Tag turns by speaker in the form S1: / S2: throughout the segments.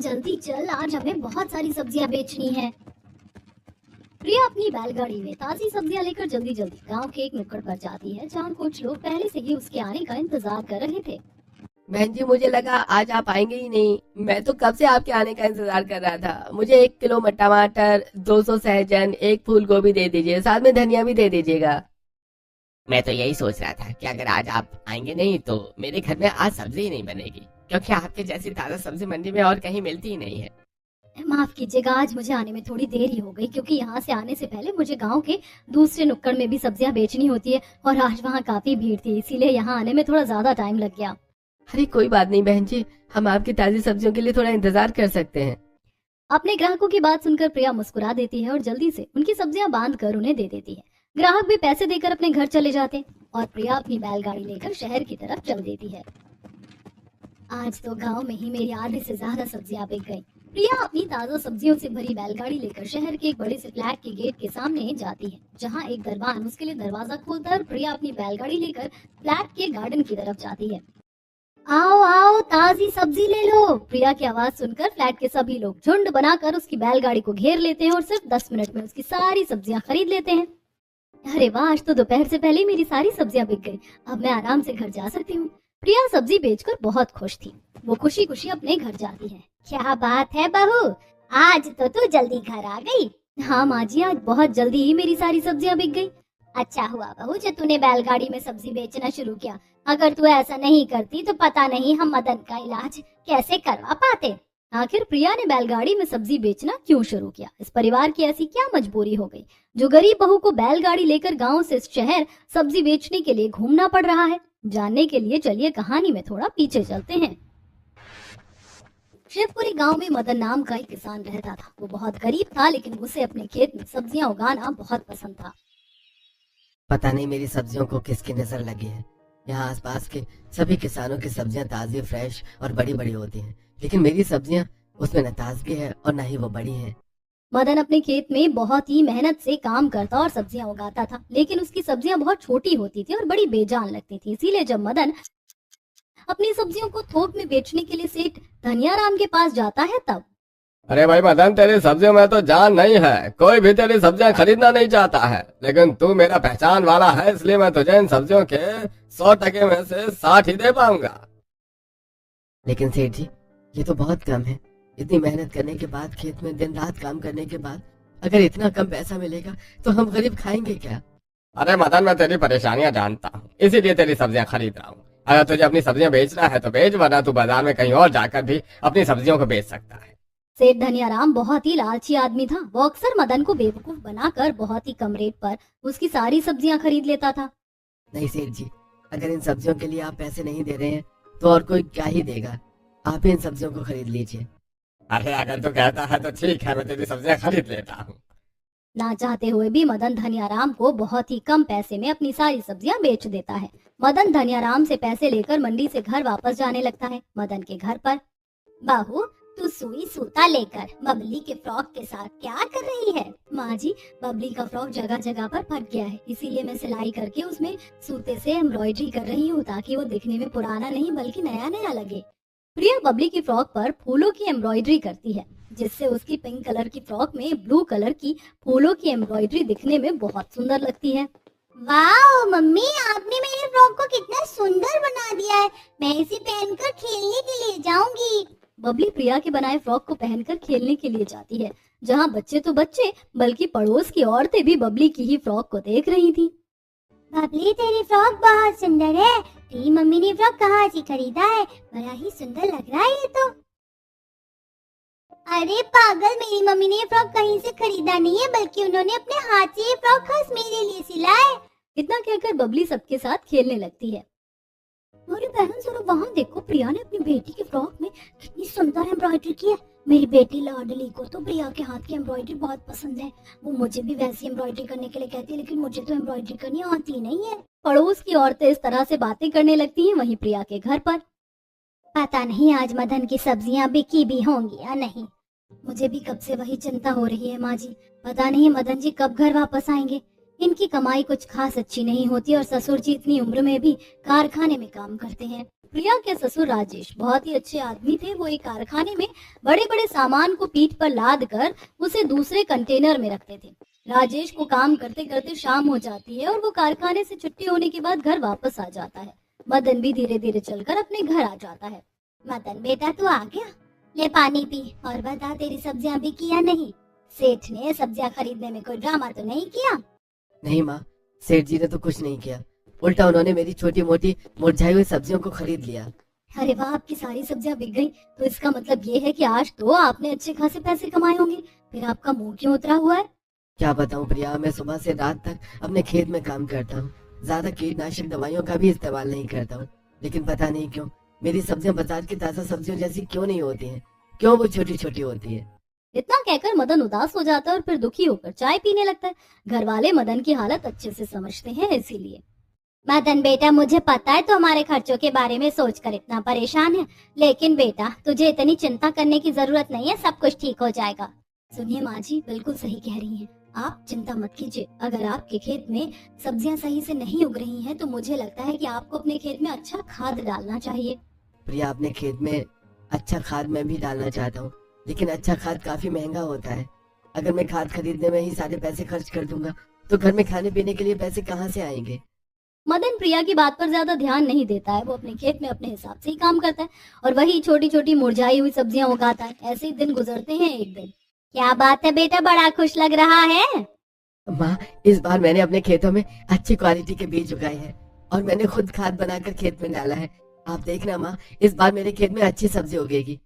S1: जल्दी चल, आज हमें बहुत सारी सब्जियां बेचनी है। प्रिया अपनी बैलगाड़ी में ताजी सब्जियां लेकर जल्दी जल्दी गांव के एक नुक्कड़ पर जाती है, जहां कुछ लोग पहले से ही उसके आने का इंतजार कर रहे थे।
S2: बहन जी, मुझे लगा आज आप आएंगे ही नहीं। मैं तो कब से आपके आने का इंतजार कर रहा था। मुझे 1 किलो टमाटर, 200 सहजन, 1 फूल गोभी दे दीजिए, साथ में धनिया भी दे दीजिएगा। मैं तो यही सोच रहा था कि अगर आज आप आएंगे नहीं तो मेरे घर में आज सब्जी ही नहीं बनेगी, क्योंकि आपके जैसी ताजा सब्जी मंडी में और कहीं मिलती ही नहीं है।
S1: माफ कीजिएगा, आज मुझे आने में थोड़ी देर ही हो गई, क्योंकि यहाँ से आने से पहले मुझे गांव के दूसरे नुक्कड़ में भी सब्जियां बेचनी होती है और आज वहाँ काफी भीड़ थी, इसीलिए यहाँ आने में थोड़ा ज्यादा टाइम लग गया।
S2: अरे कोई बात नहीं बहन जी, हम आपकी ताजी सब्जियों के लिए थोड़ा इंतजार कर सकते हैं।
S1: अपने ग्राहकों की बात सुनकर प्रिया मुस्कुरा देती है और जल्दी से उनकी सब्जियां बांध कर उन्हें दे देती है। ग्राहक भी पैसे देकर अपने घर चले जाते और प्रिया अपनी बैलगाड़ी लेकर शहर की तरफ चल देती है। आज तो गांव में ही मेरी आधे से ज्यादा सब्जियां बिक गई। प्रिया अपनी ताजा सब्जियों से भरी बैलगाड़ी लेकर शहर के एक बड़े से फ्लैट के गेट के सामने जाती है, जहां एक दरबान उसके लिए दरवाजा खोलता है और प्रिया अपनी बैलगाड़ी लेकर फ्लैट के गार्डन की तरफ जाती है। आओ आओ, ताजी सब्जी ले लो। प्रिया की आवाज सुनकर फ्लैट के सभी लोग झुंड बनाकर उसकी बैलगाड़ी को घेर लेते हैं और सिर्फ 10 मिनट में उसकी सारी सब्जियां खरीद लेते हैं। अरे वाह, आज तो दोपहर से पहले ही मेरी सारी सब्जियां बिक गई। अब मैं आराम से घर जा सकती हूँ। प्रिया सब्जी बेचकर बहुत खुश थी। वो खुशी खुशी अपने घर जाती है। क्या बात है बहू, आज तो तू जल्दी घर आ गई। हाँ माँ जी, आज बहुत जल्दी ही मेरी सारी सब्जियां बिक गई। अच्छा हुआ बहू जो तूने बैलगाड़ी में सब्जी बेचना शुरू किया। अगर तू ऐसा नहीं करती तो पता नहीं हम मदन का इलाज कैसे करवा पाते। आखिर प्रिया ने बैलगाड़ी में सब्जी बेचना क्यों शुरू किया? इस परिवार की ऐसी क्या मजबूरी हो गई जो गरीब बहू को बैलगाड़ी लेकर गांव से शहर सब्जी बेचने के लिए घूमना पड़ रहा है? जानने के लिए चलिए कहानी में थोड़ा पीछे चलते हैं। शिवपुरी गांव में मदन नाम का एक किसान रहता था। वो बहुत गरीब था, लेकिन उसे अपने खेत में सब्जियां उगाना बहुत पसंद था।
S2: पता नहीं मेरी सब्जियों को किसकी नजर लगी है। यहाँ आसपास के सभी किसानों की सब्जियां ताजी, फ्रेश और बड़ी बड़ी होती हैं, लेकिन मेरी सब्जियां उसमें न ताजगी है और न ही वो बड़ी हैं।
S1: मदन अपने खेत में बहुत ही मेहनत से काम करता और सब्जियां उगाता था, लेकिन उसकी सब्जियां बहुत छोटी होती थी और बड़ी बेजान लगती थी। इसीलिए जब मदन अपनी सब्जियों को थोक में बेचने के लिए सेठ धनियाराम के पास जाता है तब।
S3: अरे भाई मदन, तेरी सब्जियों में तो जान नहीं है, कोई भी तेरी सब्जियां खरीदना नहीं चाहता है, लेकिन तू मेरा पहचान वाला है, इसलिए मैं तुझे इन सब्जियों के 100% में से 60 ही दे पाऊंगा।
S2: लेकिन सेठ जी, ये तो बहुत कम है। इतनी मेहनत करने के बाद, खेत में दिन रात काम करने के बाद, अगर इतना कम पैसा मिलेगा तो हम गरीब खाएंगे क्या?
S3: अरे मदन, मैं तेरी परेशानियां जानता हूँ, इसीलिए तेरी सब्जियां खरीद रहा हूँ। अगर तुझे अपनी सब्जियां बेचना है तो बेच, वरना तू बाजार में कहीं और जाकर भी अपनी सब्जियों को बेच सकता है।
S1: सेठ धनियाराम बहुत ही लालची आदमी था। वो अक्सर मदन को बेवकूफ बनाकर बहुत ही कम रेट पर उसकी सारी सब्जियां खरीद लेता था।
S2: नहीं सेठ जी, अगर इन सब्जियों के लिए आप पैसे नहीं दे रहे हैं तो और कोई क्या ही देगा। आप इन सब्जियों को खरीद लीजिए।
S3: अरे अगर तू कहता है तो ठीक है, मैं तेरी सब्जियां खरीद लेता हूँ।
S1: ना चाहते हुए भी मदन धनियाराम को बहुत ही कम पैसे में अपनी सारी सब्जियां बेच देता है। मदन धनियाराम से पैसे लेकर मंडी से घर वापस जाने लगता है। मदन के घर पर, बहू तू सुई सूता लेकर बबली के फ्रॉक के साथ क्या कर रही है? माँ जी, बबली का फ्रॉक जगह जगह पर फट गया है, इसीलिए मैं सिलाई करके उसमें सूते से एम्ब्रॉयडरी कर रही हूँ, ताकि वो दिखने में पुराना नहीं बल्कि नया नया लगे। प्रिया बबली की फ्रॉक पर फूलों की एम्ब्रॉयडरी करती है, जिससे उसकी पिंक कलर की फ्रॉक में ब्लू कलर की फूलों की एम्ब्रॉयडरी दिखने में बहुत सुंदर लगती है।
S4: वाह मम्मी, आपने मेरे फ्रॉक को कितना सुंदर बना दिया है। मैं इसे पहनकर खेलने के लिए जाऊंगी।
S1: बबली प्रिया के बनाए फ्रॉक को पहनकर खेलने के लिए जाती है, जहाँ बच्चे तो बच्चे बल्कि पड़ोस की औरतें भी बबली की ही फ्रॉक को देख रही थी।
S4: बबली, तेरी फ्रॉक बहुत सुंदर है। तेरी मम्मी ने फ्रॉक कहाँ से खरीदा है? बड़ा ही सुंदर लग रहा है ये तो। अरे पागल, मेरी मम्मी ने ये फ्रॉक कहीं से खरीदा नहीं है, बल्कि उन्होंने अपने हाथ से ये फ्रॉक खास मेरे लिए सिला है।
S1: इतना कहकर बबली सबके साथ खेलने लगती है। मेरी बहन जरा वहाँ देखो, प्रिया ने अपनी बेटी की फ्रॉक में कितनी सुंदर एम्ब्रॉयडरी की है। मेरी बेटी लाडली को तो प्रिया के हाथ की एम्ब्रॉयडरी बहुत पसंद है। वो मुझे भी वैसी एम्ब्रॉयडरी करने के लिए कहती है, लेकिन मुझे तो एम्ब्रॉयडरी करनी आती नहीं है। पड़ोस की औरतें इस तरह से बातें करने लगती हैं। वहीं प्रिया के घर पर,
S4: पता नहीं आज मदन की सब्जियां बिकी भी होंगी या नहीं।
S1: मुझे भी कब से वही चिंता हो रही है माँ जी। पता नहीं मदन जी कब घर वापस आएंगे। इनकी कमाई कुछ खास अच्छी नहीं होती और ससुर जी इतनी उम्र में भी कारखाने में काम करते हैं। प्रिया के ससुर राजेश बहुत ही अच्छे आदमी थे। वो एक कारखाने में बड़े बड़े सामान को पीठ पर लाद कर उसे दूसरे कंटेनर में रखते थे। राजेश को काम करते करते शाम हो जाती है और वो कारखाने से छुट्टी होने के बाद घर वापस आ जाता है। मदन भी धीरे धीरे चलकर अपने घर आ जाता है।
S4: मदन बेटा तू आ गया, ले पानी पी और बता तेरी सब्जियां बिकी या नहीं। सेठ ने सब्जियां खरीदने में कोई ड्रामा तो नहीं किया?
S2: नहीं माँ, सेठ जी ने तो कुछ नहीं किया, उल्टा उन्होंने मेरी छोटी मोटी मुरझाई हुई सब्जियों को खरीद लिया।
S1: अरे वाह, आपकी सारी सब्जियां बिक गई, तो इसका मतलब ये है कि आज तो आपने अच्छे खासे पैसे कमाए होंगे। फिर आपका मुंह क्यों उतरा हुआ है?
S2: क्या बताऊं प्रिया, मैं सुबह से रात तक अपने खेत में काम करता हूँ। ज्यादा कीटनाशक दवाइयों का भी इस्तेमाल नहीं करता हूँ, लेकिन पता नहीं क्यों मेरी सब्जियां बाजार की ताजा सब्जियों जैसी क्यों नहीं होती हैं। क्यों वो छोटी छोटी होती है?
S1: इतना कहकर मदन उदास हो जाता है और फिर दुखी होकर चाय पीने लगता है। घर वाले मदन की हालत अच्छे से समझते हैं, इसीलिए।
S4: मदन बेटा मुझे पता है तो हमारे खर्चों के बारे में सोचकर इतना परेशान है, लेकिन बेटा तुझे इतनी चिंता करने की जरूरत नहीं है, सब कुछ ठीक हो जाएगा।
S1: सुनिए माँ जी, बिल्कुल सही कह रही हैं। आप चिंता मत कीजिए। अगर आपके खेत में सब्जियां सही से नहीं उग रही हैं, तो मुझे लगता है कि आपको अपने खेत में अच्छा खाद डालना चाहिए।
S2: प्रिया, अपने खेत में अच्छा खाद मैं भी डालना चाहता हूँ, लेकिन अच्छा खाद काफी महंगा होता है। अगर मैं खाद खरीदने में ही सारे पैसे खर्च कर दूंगा तो घर में खाने पीने के लिए पैसे कहाँ से आएंगे?
S1: मदन प्रिया की बात पर ज्यादा ध्यान नहीं देता है। वो अपने खेत में अपने हिसाब से ही काम करता है और वही छोटी छोटी मुरझाई हुई सब्जियां उगाता है। ऐसे ही दिन गुजरते हैं। एक दिन,
S4: क्या बात है बेटा, बड़ा खुश लग रहा है।
S2: माँ, इस बार मैंने अपने खेतों में अच्छी क्वालिटी के बीज उगाए हैं और मैंने खुद खाद बनाकर खेत में डाला है। आप देखना माँ, इस बार मेरे खेत में अच्छी सब्जी उगेगी।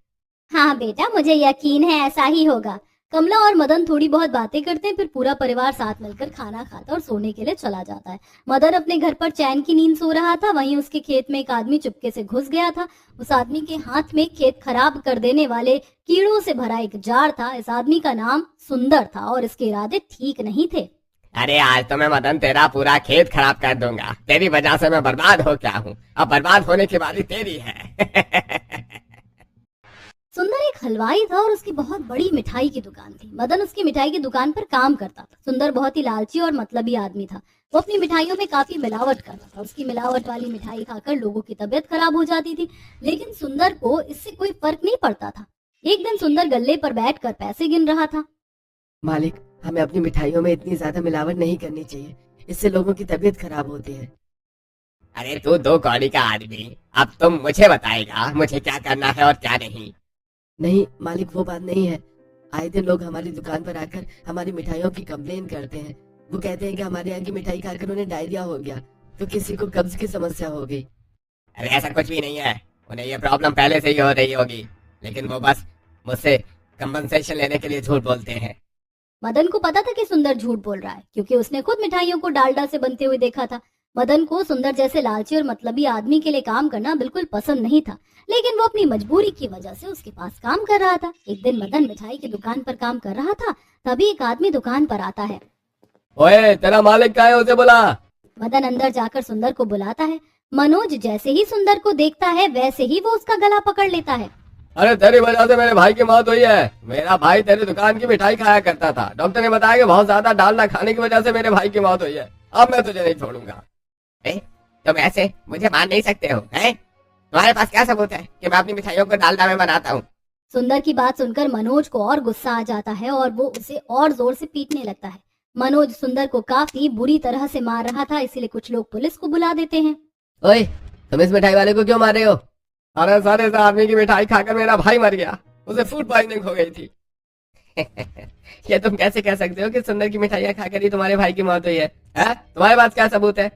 S4: हाँ बेटा, मुझे यकीन है ऐसा ही होगा।
S1: कमला और मदन थोड़ी बहुत बातें करते हैं, फिर पूरा परिवार साथ मिलकर खाना खाता और सोने के लिए चला जाता है। मदन अपने घर पर चैन की नींद सो रहा था। वहीं उसके खेत में एक आदमी चुपके से घुस गया था। उस आदमी के हाथ में खेत खराब कर देने वाले कीड़ों से भरा एक जार था। इस आदमी का नाम सुंदर था और इसके इरादे ठीक नहीं थे।
S3: अरे आज तो मैं मदन तेरा पूरा खेत खराब कर दूंगा। तेरी वजह से मैं बर्बाद हो गया हूँ, अब बर्बाद होने की बारी तेरी है।
S1: सुंदर एक हलवाई था और उसकी बहुत बड़ी मिठाई की दुकान थी। मदन उसकी मिठाई की दुकान पर काम करता था। सुंदर बहुत ही लालची और मतलबी आदमी था। वो अपनी मिठाइयों में काफी मिलावट करता था। उसकी मिलावट वाली मिठाई खाकर लोगों की तबीयत खराब हो जाती थी, लेकिन सुंदर को इससे कोई फर्क नहीं पड़ता था। एक दिन सुंदर गल्ले पर बैठकर पैसे गिन रहा था।
S2: मालिक, हमें अपनी मिठाइयों में इतनी ज्यादा मिलावट नहीं करनी चाहिए, इससे लोगों की तबीयत खराब होती है।
S3: अरे तू दो कौड़ी का आदमी, अब तुम मुझे बताएगा मुझे क्या करना है और क्या नहीं।
S2: नहीं मालिक, वो बात नहीं है। आए दिन लोग हमारी दुकान पर आकर हमारी मिठाइयों की कंप्लेन करते हैं। वो कहते हैं कि हमारे यहाँ की मिठाई खाकर उन्हें डायरिया हो गया, तो किसी को कब्ज की समस्या हो गई।
S3: अरे ऐसा कुछ भी नहीं है, उन्हें ये प्रॉब्लम पहले से ही हो रही होगी, लेकिन वो बस मुझसे कंपनसेशन लेने के लिए झूठ बोलते हैं।
S1: मदन को पता था कि सुंदर झूठ बोल रहा है, क्योंकि उसने खुद मिठाइयों को डालडा से बनते हुए देखा था। मदन को सुंदर जैसे लालची और मतलबी आदमी के लिए काम करना बिल्कुल पसंद नहीं था, लेकिन वो अपनी मजबूरी की वजह से उसके पास काम कर रहा था। एक दिन मदन मिठाई की दुकान पर काम कर रहा था, तभी एक आदमी दुकान पर आता है।
S3: ओए, तेरा मालिक कहाँ है, उसे बुला।
S1: मदन अंदर जाकर सुंदर को बुलाता है। मनोज जैसे ही सुंदर को देखता है, वैसे ही वो उसका गला पकड़ लेता है।
S3: अरे तेरी वजह से मेरे भाई की मौत हुई है। मेरा भाई तेरी दुकान की मिठाई खाया करता था। डॉक्टर ने बताया कि बहुत ज्यादा डालडा खाने की वजह से मेरे भाई की मौत हुई है। अब मैं तुझे नहीं छोड़ूंगा। तुम ऐसे मुझे मार नहीं सकते हो, हैं? तुम्हारे पास क्या सबूत है कि मैं अपनी मिठाइयों को डालडा में बनाता हूँ?
S1: सुंदर की बात सुनकर मनोज को और गुस्सा आ जाता है और वो उसे और जोर से पीटने लगता है। मनोज सुंदर को काफी बुरी तरह से मार रहा था, इसीलिए कुछ लोग पुलिस को बुला देते हैं।
S2: ओए, तुम इस मिठाई वाले को क्यों मार रहे हो?
S3: अरे सर, इस आदमी की मिठाई खाकर मेरा भाई मर गया, उसे फूड पॉइजनिंग हो गई थी। ये तुम कैसे कह सकते हो कि सुंदर की मिठाइयाँ खाकर ही तुम्हारे भाई की मौत हुई है? तुम्हारे पास क्या सबूत है?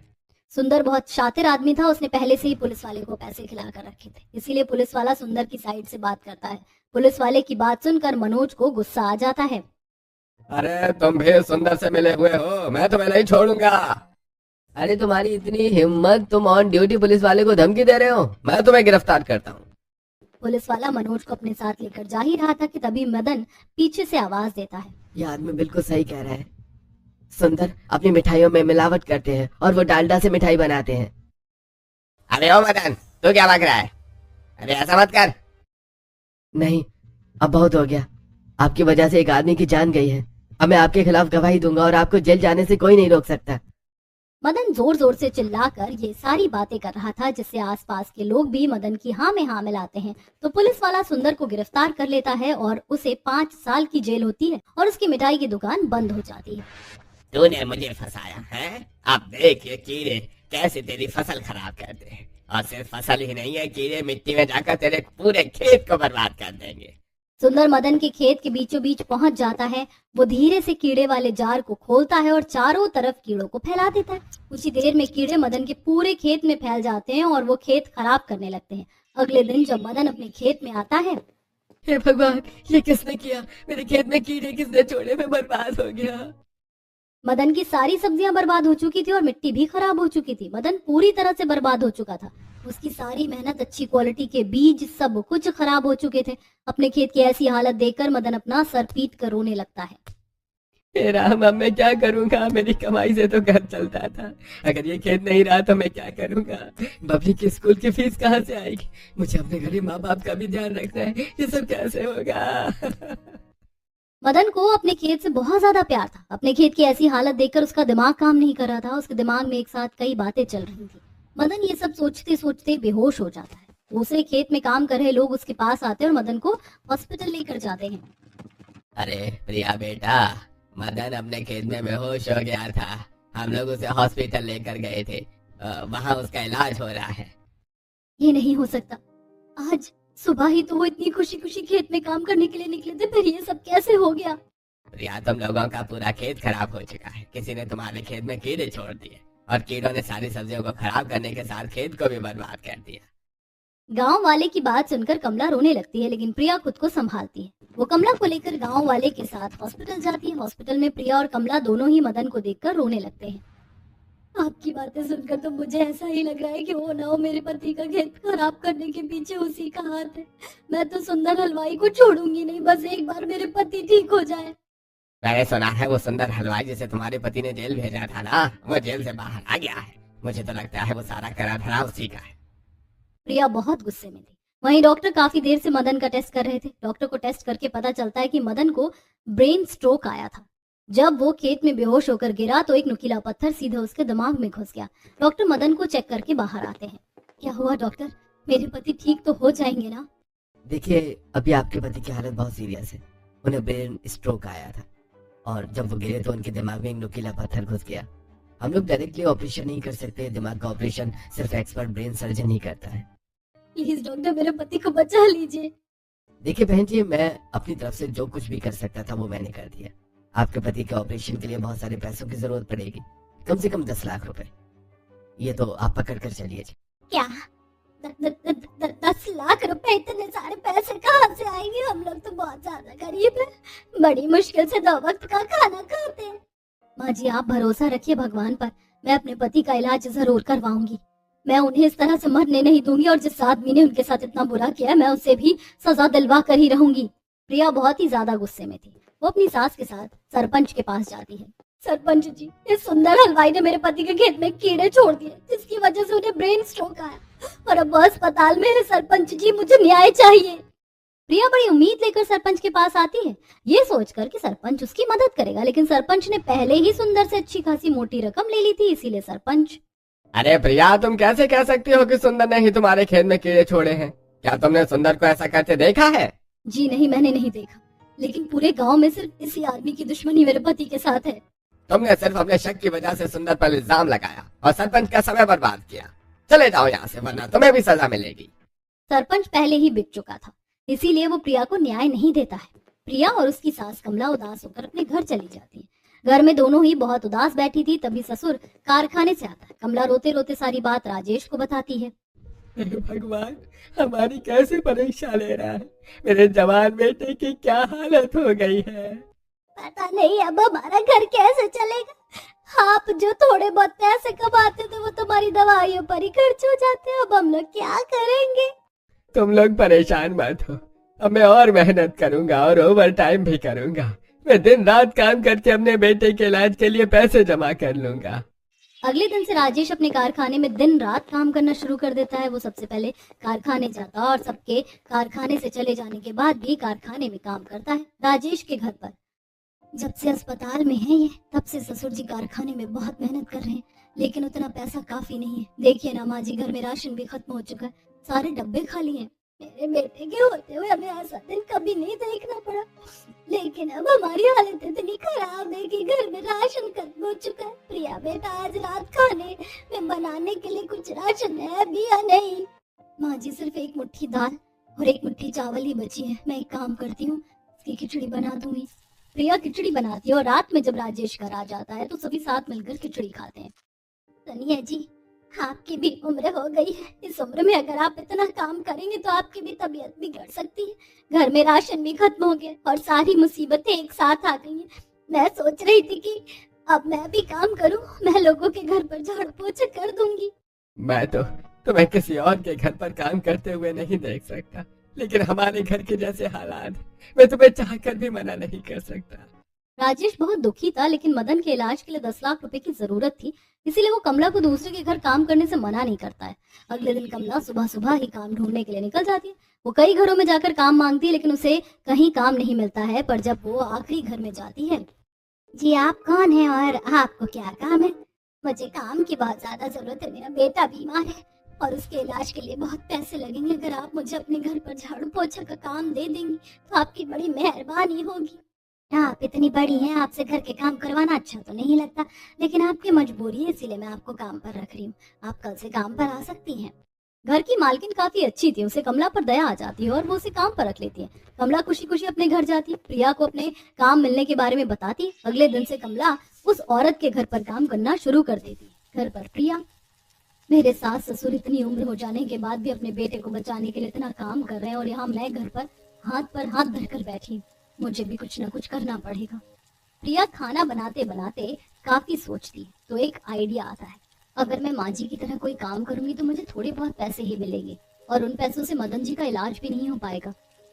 S1: सुंदर बहुत शातिर आदमी था। उसने पहले से ही पुलिस वाले को पैसे खिला कर रखे थे, इसीलिए पुलिस वाला सुंदर की साइड से बात करता है। पुलिस वाले की बात सुनकर मनोज को गुस्सा आ जाता है।
S3: अरे तुम भी सुंदर से मिले हुए हो, मैं तुम्हें नहीं छोड़ूंगा।
S2: अरे तुम्हारी इतनी हिम्मत, तुम ऑन ड्यूटी पुलिस वाले को धमकी दे रहे हो?
S3: मैं तुम्हें गिरफ्तार करता हूँ।
S1: पुलिस वाला मनोज को अपने साथ लेकर जा ही रहा था कि तभी मदन पीछे से आवाज देता है।
S2: यह आदमी बिल्कुल सही कह रहा है। सुंदर अपनी मिठाइयों में मिलावट करते हैं और वो डालडा से मिठाई बनाते हैं।
S3: अरे ओ मदन, तू क्या भाग रहा है? अरे ऐसा मत कर।
S2: नहीं, अब बहुत हो गया। आपकी वजह से एक आदमी की जान गई है। अब मैं आपके खिलाफ गवाही दूंगा और आपको जेल जाने से कोई नहीं रोक सकता।
S1: मदन जोर जोर से चिल्लाकर ये सारी बातें कर रहा था, जिससे आसपास के लोग भी मदन की हाँ में हाँ मिलाते हैं। तो पुलिस वाला सुंदर को गिरफ्तार कर लेता है और उसे 5 साल की जेल होती है और उसकी मिठाई की दुकान बंद हो जाती है।
S3: तूने मुझे फंसाया है। अब देख ये कीड़े कैसे तेरी फसल खराब करते हैं, और सिर्फ फसल ही नहीं है, कीड़े मिट्टी में जाकर तेरे पूरे खेत को बर्बाद कर देंगे।
S1: सुंदर मदन के खेत के बीचों बीच पहुंच जाता है। वो धीरे से कीड़े वाले जार को खोलता है और चारों तरफ कीड़ों को फैला देता है। कुछ ही देर में कीड़े मदन के पूरे खेत में फैल जाते हैं और वो खेत खराब करने लगते हैं। अगले दिन जब मदन अपने खेत में आता है,
S2: हे भगवान, ये किसने किया? मेरे खेत में कीड़े किसने छोड़े? मैं बर्बाद हो गया।
S1: मदन की सारी सब्जियां बर्बाद हो चुकी थी और मिट्टी भी खराब हो चुकी थी। मदन पूरी तरह से बर्बाद हो चुका था। उसकी सारी मेहनत, अच्छी क्वालिटी के बीज, सब कुछ खराब हो चुके थे। अपने खेत की ऐसी हालत देखकर मदन अपना सर पीट कर रोने लगता है।
S2: हे राम, अब मैं क्या करूंगा? मेरी कमाई से तो घर चलता था। अगर ये खेत नहीं रहा तो मैं क्या करूंगा? बबली की स्कूल की फीस कहाँ से आएगी? मुझे अपने गरीब माँ बाप का भी ध्यान रखना है। ये सब कैसे होगा?
S1: मदन को अपने खेत से बहुत ज्यादा प्यार था। अपने खेत की ऐसी हालत देखकर उसका दिमाग काम नहीं कर रहा था। उसके दिमाग में एक साथ कई बातें चल रही थी। मदन ये सब सोचते सोचते बेहोश हो जाता है। दूसरे खेत में काम कर रहे लोग उसके पास आते हैं और मदन को हॉस्पिटल लेकर जाते हैं।
S3: अरे प्रिया बेटा, मदन अपने खेत में बेहोश हो गया था। हम लोग उसे हॉस्पिटल लेकर गए थे, वहाँ उसका इलाज हो रहा है।
S1: ये नहीं हो सकता। आज सुबह ही तो वो इतनी खुशी खुशी खेत में काम करने के लिए निकले थे, फिर ये सब कैसे हो गया?
S3: प्रिया, तुम लोगों का पूरा खेत खराब हो चुका है। किसी ने तुम्हारे खेत में कीड़े छोड़ दिए और कीड़ों ने सारी सब्जियों को खराब करने के साथ खेत को भी बर्बाद कर दिया।
S1: गांव वाले की बात सुनकर कमला रोने लगती है, लेकिन प्रिया खुद को संभालती है। वो कमला को लेकर गांव वाले के साथ हॉस्पिटल जाती है। हॉस्पिटल में प्रिया और कमला दोनों ही मदन को देखकर रोने लगते हैं। आपकी बातें सुनकर तो मुझे ऐसा ही लग रहा है कि वो ना हो मेरे पति का खेत खराब करने के पीछे उसी का हाथ है। मैं तो सुंदर हलवाई को छोड़ूंगी नहीं, बस एक बार मेरे पति ठीक हो जाए।
S3: मैंने सुना है वो सुंदर हलवाई जिसे तुम्हारे पति ने जेल भेजा था ना, वो जेल से बाहर आ गया है। मुझे तो लगता है वो सारा करा धरा उसी का है।
S1: प्रिया बहुत गुस्से में थी। वहीं डॉक्टर काफी देर से मदन का टेस्ट कर रहे थे। डॉक्टर को टेस्ट करके पता चलता है कि मदन को ब्रेन स्ट्रोक आया था। जब वो खेत में बेहोश होकर गिरा तो एक नुकीला पत्थर सीधे उसके दिमाग में घुस गया। डॉक्टर मदन को चेक करके बाहर आते हैं। क्या हुआ डॉक्टर? मेरे पति ठीक तो हो जाएंगे ना?
S2: देखिए, अभी आपके पति की हालत बहुत सीरियस है। उन्हें ब्रेन स्ट्रोक आया था और जब वो गिरे तो उनके दिमाग में एक नुकीला पत्थर घुस गया। हम लोग डायरेक्टली ऑपरेशन नहीं कर सकते। दिमाग का ऑपरेशन सिर्फ एक्सपर्ट ब्रेन सर्जन ही करता है।
S1: प्लीज डॉक्टर, मेरे पति को बचा लीजिए।
S2: देखिए बहन जी, मैं अपनी तरफ से जो कुछ भी कर सकता था वो मैंने कर दिया। आपके पति के ऑपरेशन के लिए बहुत सारे पैसों की जरूरत पड़ेगी, कम से कम 10 लाख रुपए। ये तो आप पकड़ कर चलिए।
S4: क्या 10 लाख रुपए? इतने सारे पैसे कहाँ से आएंगे? हम लोग तो बहुत ज्यादा गरीब हैं। बड़ी मुश्किल से 2 वक्त का खाना खाते हैं।
S1: माँ जी, आप भरोसा रखिए भगवान पर। मैं अपने पति का इलाज जरूर करवाऊंगी। मैं उन्हें इस तरह से मरने नहीं दूंगी और जिस आदमी ने उनके साथ इतना बुरा किया मैं उससे भी सजा दिलवा कर ही रहूंगी। प्रिया बहुत ही ज्यादा गुस्से में थी। वो अपनी सास के साथ सरपंच के पास जाती है। सरपंच जी, इस सुंदर हलवाई ने मेरे पति के खेत में कीड़े छोड़ दिए, जिसकी वजह से उन्हें ब्रेन स्ट्रोक आया और अब वो अस्पताल में है। सरपंच जी, मुझे न्याय चाहिए। प्रिया बड़ी उम्मीद लेकर सरपंच के पास आती है, ये सोचकर कि सरपंच उसकी मदद करेगा, लेकिन सरपंच ने पहले ही सुंदर से अच्छी खासी मोटी रकम ले ली थी, इसीलिए सरपंच।
S3: अरे प्रिया, तुम कैसे कह सकती हो कि सुंदर ने ही तुम्हारे खेत में कीड़े छोड़े हैं? क्या तुमने सुंदर को ऐसा करते देखा है?
S1: जी नहीं, मैंने नहीं देखा, लेकिन पूरे गांव में सिर्फ इसी आदमी की दुश्मनी मेरे पति के साथ है।
S3: तुमने सिर्फ अपने शक की वजह से सुंदर पर इल्जाम लगाया और सरपंच का समय बर्बाद किया। चले जाओ यहाँ से, वरना तुम्हें भी सजा मिलेगी।
S1: सरपंच पहले ही बिक चुका था, इसीलिए वो प्रिया को न्याय नहीं देता है। प्रिया और उसकी सास कमला उदास होकर अपने घर चली जाती है। घर में दोनों ही बहुत उदास बैठी थी, तभी ससुर कारखाने से आता है। कमला रोते रोते सारी बात राजेश को बताती है।
S2: भगवान, हमारी कैसे परीक्षा ले रहा है? मेरे जवान बेटे की क्या हालत हो गई है?
S4: पता नहीं अब हमारा घर कैसे चलेगा। आप जो थोड़े बहुत पैसे कमाते थे वो तुम्हारी दवाइयों पर ही खर्च हो जाते हैं। अब हम लोग क्या करेंगे?
S2: तुम लोग परेशान मत हो, अब मैं और मेहनत करूंगा और ओवर टाइम भी करूंगा। मैं दिन रात काम करके अपने बेटे के इलाज के लिए पैसे जमा कर लूंगा।
S1: अगले दिन से राजेश अपने कारखाने में दिन रात काम करना शुरू कर देता है। वो सबसे पहले कारखाने जाता और सबके कारखाने से चले जाने के बाद भी कारखाने में काम करता है। राजेश के घर पर
S4: जब से अस्पताल में है ये, तब से ससुर जी कारखाने में बहुत मेहनत कर रहे हैं, लेकिन उतना पैसा काफी नहीं है। देखिए ना माँ जी, घर में राशन भी खत्म हो चुका है, सारे डब्बे खाली हैं। मेरे बेटे के होते हुए हमें ऐसा दिन कभी नहीं देखना पड़ा, लेकिन अब हमारी हालत इतनी खराब है कि घर में राशन खत्म हो चुका है। प्रिया बेटा, आज रात खाने में बनाने के लिए कुछ राशन है भी या नहीं? माँ जी, सिर्फ एक मुट्ठी दाल और एक मुट्ठी चावल ही बची है। मैं एक काम करती हूँ, इसकी खिचड़ी बना दूंगी।
S1: प्रिया खिचड़ी बनाती है और रात में जब राजेश घर आ जाता है तो सभी साथ मिलकर खिचड़ी खाते हैं।
S4: सुनिए जी, आपकी भी उम्र हो गई है, इस उम्र में अगर आप इतना काम करेंगे तो आपकी भी तबीयत बिगड़ सकती है। घर में राशन भी खत्म हो गया और सारी मुसीबतें एक साथ आ गई हैं। मैं सोच रही थी कि अब मैं भी काम करूं, मैं लोगों के घर पर झाड़ू पोछा कर दूंगी।
S3: मैं तो तुम्हें किसी और के घर पर काम करते हुए नहीं देख सकता, लेकिन हमारे घर के जैसे हालात मैं तुम्हें चाहकर भी मना नहीं कर सकता।
S1: राजेश बहुत दुखी था, लेकिन मदन के इलाज के लिए 10 लाख रुपए की जरूरत थी, इसीलिए वो कमला को दूसरे के घर काम करने से मना नहीं करता है। अगले दिन कमला सुबह सुबह ही काम ढूंढने के लिए निकल जाती है। वो कई घरों में जाकर काम मांगती है, लेकिन उसे कहीं काम नहीं मिलता है। पर जब वो आखिरी घर में जाती है,
S4: जी आप कौन है और आपको क्या काम है? मुझे काम की बहुत ज्यादा जरूरत है, मेरा बेटा बीमार है और उसके इलाज के लिए बहुत पैसे लगेंगे। अगर आप मुझे अपने घर पर झाड़ू पोछा का काम दे देंगी तो आपकी बड़ी मेहरबानी होगी। आप इतनी बड़ी हैं, आपसे घर के काम करवाना अच्छा तो नहीं लगता, लेकिन आपकी मजबूरी है, इसीलिए मैं आपको काम पर रख रही हूँ। आप कल से काम पर आ सकती हैं।
S1: घर की मालकिन काफी अच्छी थी, उसे कमला पर दया आ जाती है और वो उसे काम पर रख लेती है। कमला खुशी खुशी अपने घर जाती है, प्रिया को अपने काम मिलने के बारे में बताती है। अगले दिन से कमला उस औरत के घर पर काम करना शुरू कर देती है। घर पर प्रिया, मेरे सास ससुर इतनी उम्र हो जाने के बाद भी अपने बेटे को बचाने के लिए इतना काम कर रहे हैं और यहाँ मैं घर पर हाथ धरकर बैठी हूँ। मुझे भी कुछ न कुछ करना पड़ेगा। प्रिया खाना बनाते बनाते काफी सोचती है तो एक आइडिया आता है, अगर मैं माँ जी की तरह कोई काम करूंगी तो मुझे थोड़े बहुत पैसे ही मिलेंगे और उन पैसों से मदन जी का इलाज भी नहीं हो पाएगा।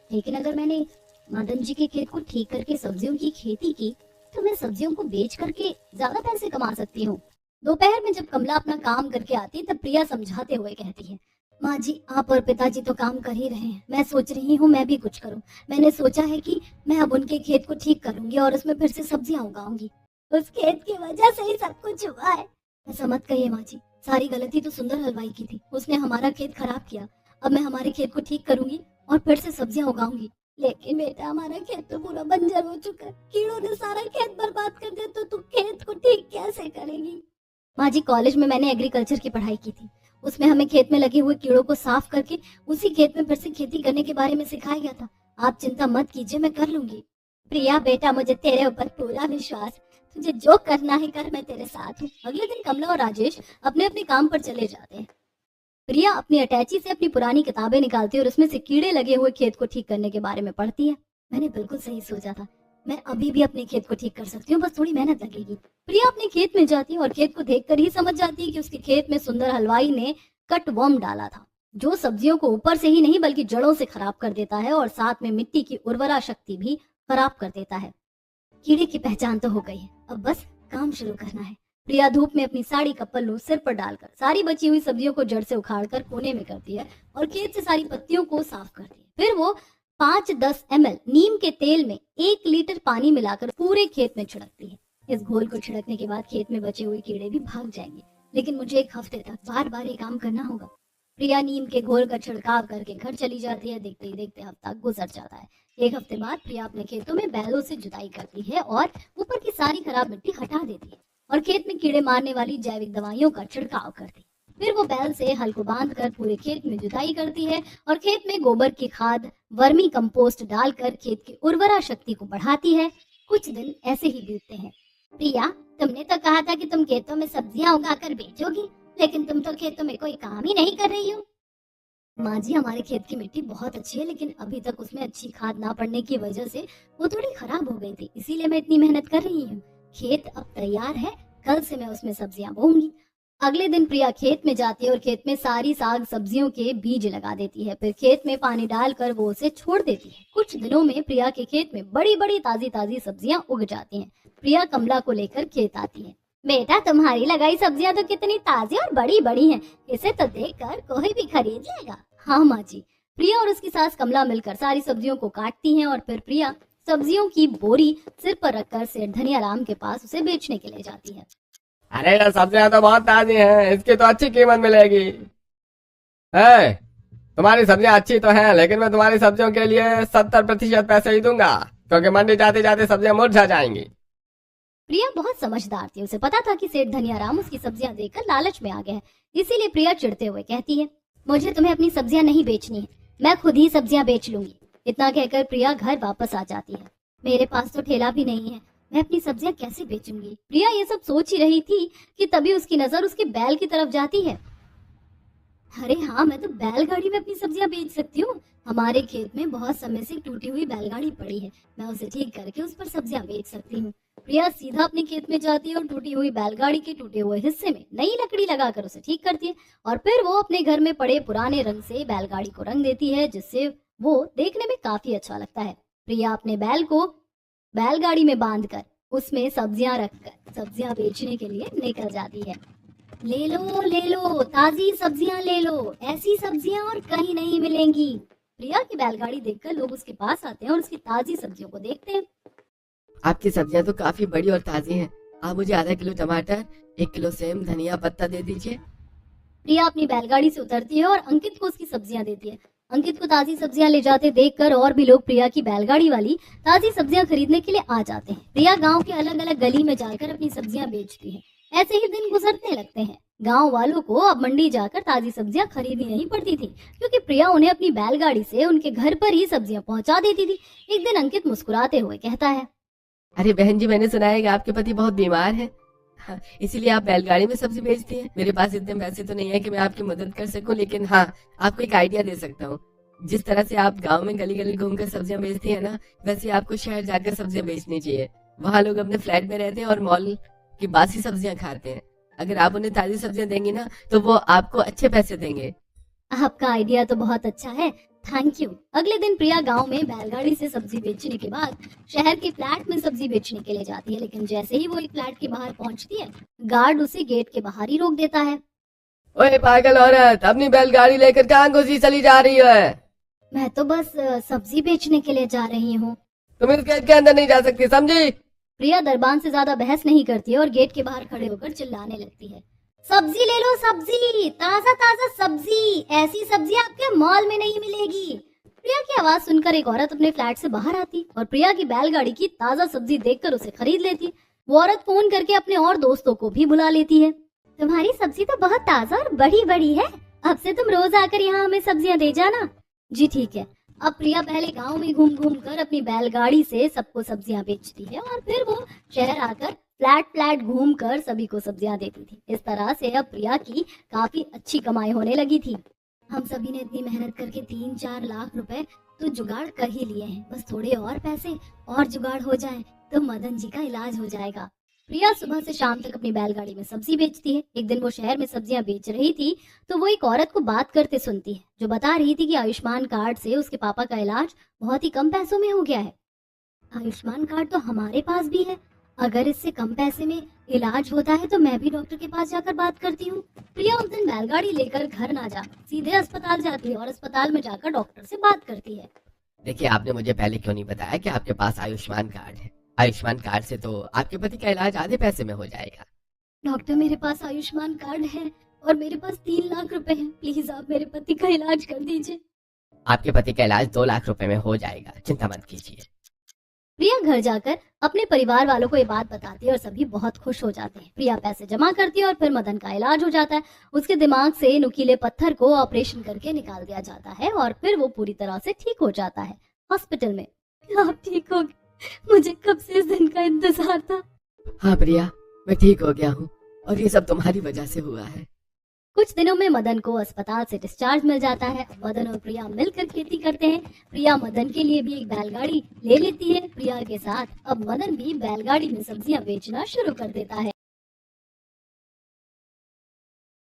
S1: लेकिन अगर मैंने मदन जी के खेत को ठीक करके सब्जियों की खेती की तो मैं सब्जियों को बेच करके ज्यादा पैसे कमा सकती हूँ। दोपहर में जब कमला अपना काम करके आती तब प्रिया समझाते हुए कहती है, माँ जी, आप और पिताजी तो काम कर ही रहे हैं, मैं सोच रही हूँ मैं भी कुछ करूँ। मैंने सोचा है कि मैं अब उनके खेत को ठीक करूंगी और उसमें फिर से सब्जियां उगाऊंगी।
S4: उस खेत की वजह से ही सब कुछ हुआ है।
S1: ऐसा मत कहिए माँ जी, सारी गलती तो सुंदर हलवाई की थी, उसने हमारा खेत खराब किया। अब मैं हमारे खेत को ठीक करूंगी और फिर से सब्जियां उगाऊंगी।
S4: लेकिन बेटा, हमारा खेत तो पूरा बंजर हो चुका है, कीड़ों ने सारा खेत बर्बाद कर दिया, तो तू खेत को ठीक कैसे करेगी?
S1: माँ जी, कॉलेज में मैंने एग्रीकल्चर की पढ़ाई की थी, उसमें हमें खेत में लगे हुए कीड़ों को साफ करके उसी खेत में फिर से खेती करने के बारे में सिखाया गया था। आप चिंता मत कीजिए, मैं कर लूंगी।
S4: प्रिया बेटा, मुझे तेरे ऊपर पूरा विश्वास, तुझे जो करना है कर, मैं तेरे साथ हूँ।
S1: अगले दिन कमला और राजेश अपने अपने काम पर चले जाते हैं। प्रिया अपनी अटैची से अपनी पुरानी किताबें निकालती है और उसमें से कीड़े लगे हुए खेत को ठीक करने के बारे में पढ़ती है। मैंने बिल्कुल सही सोचा था, मैं अभी भी अपने खेत को ठीक कर सकती हूँ, बस थोड़ी मेहनत लगेगी। प्रिया अपने खेत में जाती है और खेत को देखकर ही समझ जाती है कि उसके खेत में सुंदर हलवाई ने कट वर्म डाला था, जो सब्जियों को ऊपर से ही नहीं बल्कि जड़ों से खराब कर देता है और साथ में मिट्टी की उर्वरा शक्ति भी खराब कर देता है। कीड़े की पहचान तो हो गई है, अब बस काम शुरू करना है। प्रिया धूप में अपनी साड़ी का पल्लू सिर पर डालकर सारी बची हुई सब्जियों को जड़ से उखाड़कर कोने में करती है और खेत से सारी पत्तियों को साफ करती है। फिर वो 5-10 ml नीम के तेल में 1 लीटर पानी मिलाकर पूरे खेत में छिड़कती है। इस घोल को छिड़कने के बाद खेत में बचे हुए कीड़े भी भाग जाएंगे, लेकिन मुझे 1 हफ्ते तक बार बार ये काम करना होगा। प्रिया नीम के घोल का छिड़काव करके घर चली जाती है। देखते ही देखते हफ्ता गुजर जाता है। 1 हफ्ते बाद प्रिया अपने खेतों में बैलों से जुताई करती है और ऊपर की सारी खराब मिट्टी हटा देती है और खेत में कीड़े मारने वाली जैविक दवाइयों का छिड़काव करती है। फिर वो बैल से हल को बांधकर पूरे खेत में जुताई करती है और खेत में गोबर की खाद, वर्मी कंपोस्ट डालकर खेत की उर्वरा शक्ति को बढ़ाती है। कुछ दिन ऐसे ही बीतते हैं।
S4: प्रिया, तुमने तो कहा था कि तुम खेतों में सब्जियां उगाकर बेचोगी, लेकिन तुम तो खेतों में कोई काम ही नहीं कर रही हो।
S1: माँ जी, हमारे खेत की मिट्टी बहुत अच्छी है, लेकिन अभी तक उसमें अच्छी खाद ना पड़ने की वजह से वो थोड़ी खराब हो गई थी, इसीलिए मैं इतनी मेहनत कर रही हूँ। खेत अब तैयार है, कल से मैं उसमें सब्जियां बोऊंगी। अगले दिन प्रिया खेत में जाती है और खेत में सारी साग सब्जियों के बीज लगा देती है। फिर खेत में पानी डालकर वो उसे छोड़ देती है। कुछ दिनों में प्रिया के खेत में बड़ी बड़ी ताजी ताजी सब्जियां उग जाती हैं। प्रिया कमला को लेकर खेत आती है।
S4: बेटा, तुम्हारी लगाई सब्जियां तो कितनी ताजी और बड़ी बड़ी हैं, इसे तो देखकर कोई भी खरीद लेगा।
S1: हाँ माँ जी। प्रिया और उसकी सास कमला मिलकर सारी सब्जियों को काटती हैं और फिर प्रिया सब्जियों की बोरी सिर पर रखकर सेठ धनियाराम के पास उसे बेचने के लिए जाती है।
S3: अरे ये सब्जियां तो बहुत ताजी हैं, इसकी तो अच्छी कीमत मिलेगी। है, तुम्हारी सब्जियां अच्छी तो हैं, लेकिन मैं तुम्हारी सब्जियों के लिए 70% पैसे ही दूंगा, क्योंकि मंडी जाते जाते सब्जियां मुरझा जाएंगी।
S1: प्रिया बहुत समझदार थी, उसे पता था कि सेठ धनियाराम उसकी सब्जियां देखकर लालच में आ गया है, इसीलिए प्रिया चिढ़ते हुए कहती है, मुझे तुम्हें अपनी सब्जियां नहीं बेचनी है, मैं खुद ही सब्जियां बेच लूंगी। इतना कहकर प्रिया घर वापस आ जाती है। मेरे पास तो ठेला भी नहीं है, मैं अपनी सब्जियां कैसे बेचूंगी। प्रिया ये सब सोच ही रही थी कि तभी उसकी नजर उसके बैल की तरफ जाती है। अरे हाँ, मैं तो बैलगाड़ी में अपनी सब्जियां बेच सकती हूँ। हमारे खेत में बहुत समय से टूटी हुई बैलगाड़ी पड़ी है, मैं उसे ठीक करके उस पर सब्जियां बेच सकती हूँ। प्रिया सीधा अपने खेत में जाती है और टूटी हुई बैलगाड़ी के टूटे हुए हिस्से में नई लकड़ी लगाकर उसे ठीक करती है और फिर वो अपने घर में पड़े पुराने रंग से बैलगाड़ी को रंग देती है, जिससे वो देखने में काफी अच्छा लगता है। प्रिया अपने बैल को बैलगाड़ी में बांधकर उसमें सब्जियां रखकर सब्जियां बेचने के लिए निकल जाती है। ले लो ताजी सब्जियां ले लो, ऐसी सब्जियां और कहीं नहीं मिलेंगी। प्रिया की बैलगाड़ी देखकर लोग उसके पास आते हैं और उसकी ताजी सब्जियों को देखते हैं।
S2: आपकी सब्जियां तो काफी बड़ी और ताजी हैं। आप मुझे आधा किलो टमाटर, 1 किलो सेम, धनिया पत्ता दे दीजिए।
S1: प्रिया अपनी बैलगाड़ी से उतरती है और अंकित को उसकी सब्जियां देती है। अंकित को ताजी सब्जियां ले जाते देखकर और भी लोग प्रिया की बैलगाड़ी वाली ताजी सब्जियां खरीदने के लिए आ जाते हैं। प्रिया गांव के अलग अलग गली में जाकर अपनी सब्जियां बेचती है। ऐसे ही दिन गुजरने लगते हैं। गांव वालों को अब मंडी जाकर ताजी सब्जियां खरीदनी नहीं पड़ती थी, क्योंकि प्रिया उन्हें अपनी बैलगाड़ी से उनके घर पर ही सब्जियां पहुंचा देती थी। एक दिन अंकित मुस्कुराते हुए कहता है,
S2: अरे बहन जी, मैंने सुना है कि आपके पति बहुत बीमार है, हाँ, इसीलिए आप बैलगाड़ी में सब्जी बेचती हैं। मेरे पास इतने पैसे तो नहीं है कि मैं आपकी मदद कर सकूं, लेकिन हाँ, आपको एक आइडिया दे सकता हूँ। जिस तरह से आप गांव में गली गली घूमकर सब्जियां बेचती हैं ना, वैसे आपको शहर जाकर सब्जियां बेचनी चाहिए। वहाँ लोग अपने फ्लैट में रहते हैं और मॉल की बासी सब्जियां खाते हैं। अगर आप उन्हें ताजी सब्जियां देंगी ना, तो वो आपको अच्छे पैसे देंगे।
S1: आपका आइडिया तो बहुत अच्छा है, थैंक यू। अगले दिन प्रिया गांव में बैलगाड़ी से सब्जी बेचने के बाद शहर के फ्लैट में सब्जी बेचने के लिए जाती है, लेकिन जैसे ही वो एक फ्लैट के बाहर पहुंचती है, गार्ड उसे गेट के बाहर ही रोक देता है।
S3: ओए पागल औरत, अपनी बैलगाड़ी लेकर कहाँ घुसी चली जा रही है?
S1: मैं तो बस सब्जी बेचने के लिए जा रही हूँ।
S3: तुम इस गेट के अंदर नहीं जा सकती, समझी?
S1: प्रिया दरबान से ज्यादा बहस नहीं करती है और गेट के बाहर खड़े होकर चिल्लाने लगती है, सब्जी ले लो, सब्जी, ताजा ताजा सब्जी, ऐसी सब्जी आपके मॉल में नहीं मिलेगी। प्रिया की आवाज सुनकर एक औरत अपने फ्लैट से बाहर आती और प्रिया की बैलगाड़ी की ताजा सब्जी देखकर उसे खरीद लेती। वो औरत फोन करके अपने और दोस्तों को भी बुला लेती है। तुम्हारी सब्जी तो बहुत ताजा और बड़ी बड़ी है, अब से तुम रोज आकर यहाँ हमें सब्जियाँ दे जाना। जी ठीक है। अब प्रिया पहले गांव में घूम घूम कर अपनी बैलगाड़ी से सबको सब्जियां बेचती है और फिर वो शहर आकर फ्लैट फ्लैट घूम कर सभी को सब्जियां देती थी। इस तरह से अब प्रिया की काफी अच्छी कमाई होने लगी थी। हम सभी ने इतनी मेहनत करके 3-4 लाख रुपए तो जुगाड़ कर ही लिए हैं, बस थोड़े और पैसे और जुगाड़ हो जाए तो मदन जी का इलाज हो जाएगा। प्रिया सुबह से शाम तक अपनी बैलगाड़ी में सब्जी बेचती है। एक दिन वो शहर में सब्जियां बेच रही थी तो वो एक औरत को बात करते सुनती है, जो बता रही थी कि आयुष्मान कार्ड से उसके पापा का इलाज बहुत ही कम पैसों में हो गया है। आयुष्मान कार्ड तो हमारे पास भी है, अगर इससे कम पैसे में इलाज होता है तो मैं भी डॉक्टर के पास जाकर बात करती हूँ। प्रिया उस दिन बैलगाड़ी लेकर घर ना जा सीधे अस्पताल जाती है और अस्पताल में जाकर डॉक्टर से बात करती है।
S2: देखिए, आपने मुझे पहले क्यों नहीं बताया कि आपके पास आयुष्मान कार्ड है? आयुष्मान कार्ड से तो आपके पति का इलाज आधे पैसे में हो जाएगा।
S1: डॉक्टर, मेरे पास आयुष्मान कार्ड है और मेरे पास 3 लाख रुपए हैं, प्लीज आप मेरे पति का इलाज कर दीजिए।
S2: आपके पति का इलाज 2 लाख रुपए में हो जाएगा, चिंता मत कीजिए।
S1: प्रिया घर जाकर अपने परिवार वालों को ये बात बताती है और सभी बहुत खुश हो जाते हैं। प्रिया पैसे जमा करती है और फिर मदन का इलाज हो जाता है। उसके दिमाग से नुकीले पत्थर को ऑपरेशन करके निकाल दिया जाता है और फिर वो पूरी तरह से ठीक हो जाता है। हॉस्पिटल में, आप ठीक हो गए? मुझे कब से इस दिन का इंतजार था।
S2: हाँ प्रिया, मैं ठीक हो गया हूँ और ये सब तुम्हारी वजह से हुआ है।
S1: कुछ दिनों में मदन को अस्पताल से डिस्चार्ज मिल जाता है। मदन और प्रिया मिलकर खेती करते हैं। प्रिया मदन के लिए भी एक बैलगाड़ी ले लेती है। प्रिया के साथ अब मदन भी बैलगाड़ी में सब्जियां बेचना शुरू कर देता है।